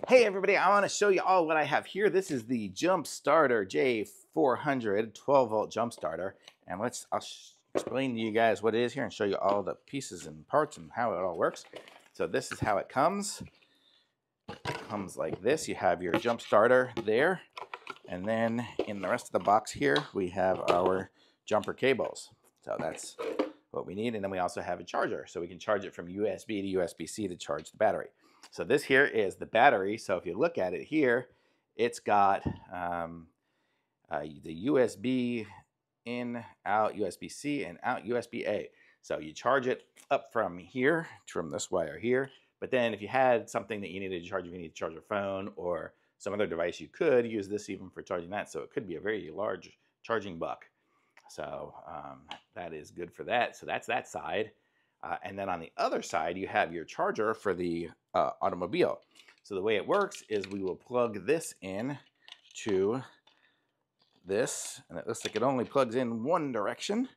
Hey everybody, I want to show you all what I have here. This is the JumpStarter J400 12 volt jump starter, and I'll explain to you guys what it is here and show you all the pieces and parts and how it all works. So this is how it comes. It comes like this. You have your jump starter there, and then in the rest of the box here we have our jumper cables. So that's what we need, and then we also have a charger, so we can charge it from USB to USB-C to charge the battery. So this here is the battery. So if you look at it here, it's got the USB in, out, USB-C, and out USB-A. So you charge it up from here, from this wire here. But then if you had something that you needed to charge, if you need to charge your phone or some other device, you could use this even for charging that. So it could be a very large charging buck. So that is good for that. So that's that side. And then on the other side, you have your charger for the automobile. So the way it works is we will plug this in to this, and it looks like it only plugs in one direction,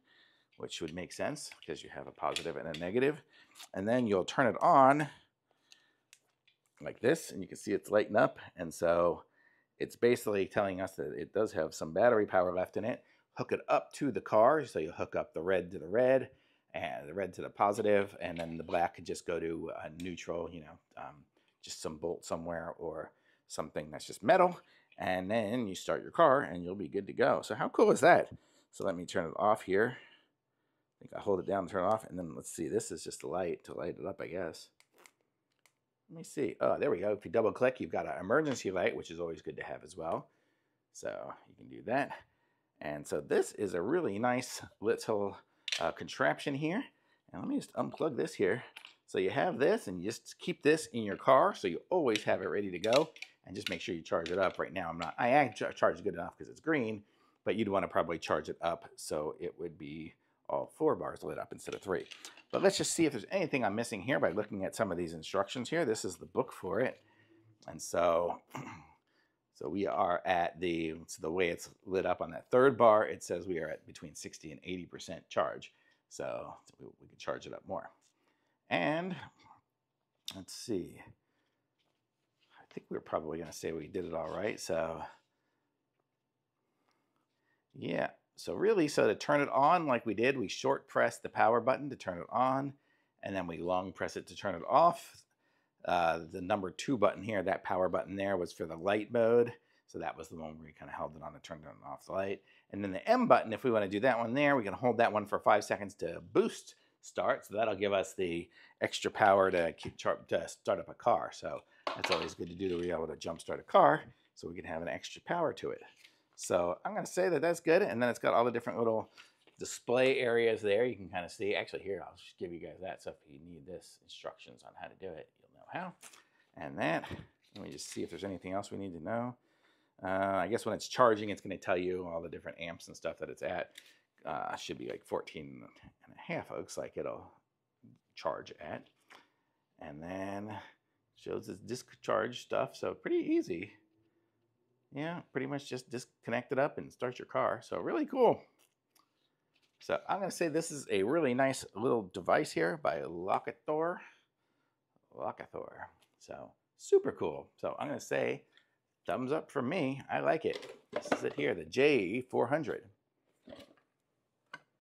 which would make sense because you have a positive and a negative. And then you'll turn it on like this, and you can see it's lighting up. And so it's basically telling us that it does have some battery power left in it. Hook it up to the car, so you hook up the red to the red, and the red to the positive, and then the black could just go to neutral, just some bolt somewhere or something that's just metal, and then you start your car and you'll be good to go. So how cool is that? So let me turn it off here. I think I hold it down and turn it off, and then let's see, this is just a light to light it up, I guess. Let me see. Oh, there we go. If you double click, you've got an emergency light, which is always good to have as well. So you can do that. And so this is a really nice little contraption here. And let me just unplug this here. So you have this, and you just keep this in your car, so you always have it ready to go. And just make sure you charge it up. Right now, I charge good enough because it's green, but you'd want to probably charge it up so it would be all 4 bars lit up instead of 3. But let's just see if there's anything I'm missing here by looking at some of these instructions here. This is the book for it. And so we are at the way it's lit up on that 3rd bar, it says we are at between 60 and 80% charge. So we can charge it up more. And let's see. I think we're probably going to say we did it all right. So yeah. So really, to turn it on like we did, we short press the power button to turn it on, and then we long press it to turn it off. The number 2 button here, that power button there, was for the light mode. So that was the one where we kind of held it on to turn it on and off the light. And then the M button, if we want to do that one there, we can hold that one for 5 seconds to boost start. So that'll give us the extra power to start up a car. So that's always good to do, to be able to jump start a car so we can have an extra power to it. So I'm going to say that that's good. And then it's got all the different little display areas there. You can kind of see. Actually, here, I'll just give you guys that. So if you need this, instructions on how to do it, you'll know how. And that, let me just see if there's anything else we need to know. I guess when it's charging, it's going to tell you all the different amps and stuff that it's at. Should be like 14 and a half, it looks like it'll charge at. And then shows this discharge stuff. So pretty easy. Yeah, pretty much just disconnect it up and start your car. So really cool. So I'm going to say this is a really nice little device here by LOKITHOR. So super cool. So I'm going to say thumbs up from me. I like it. This is it here, the J400.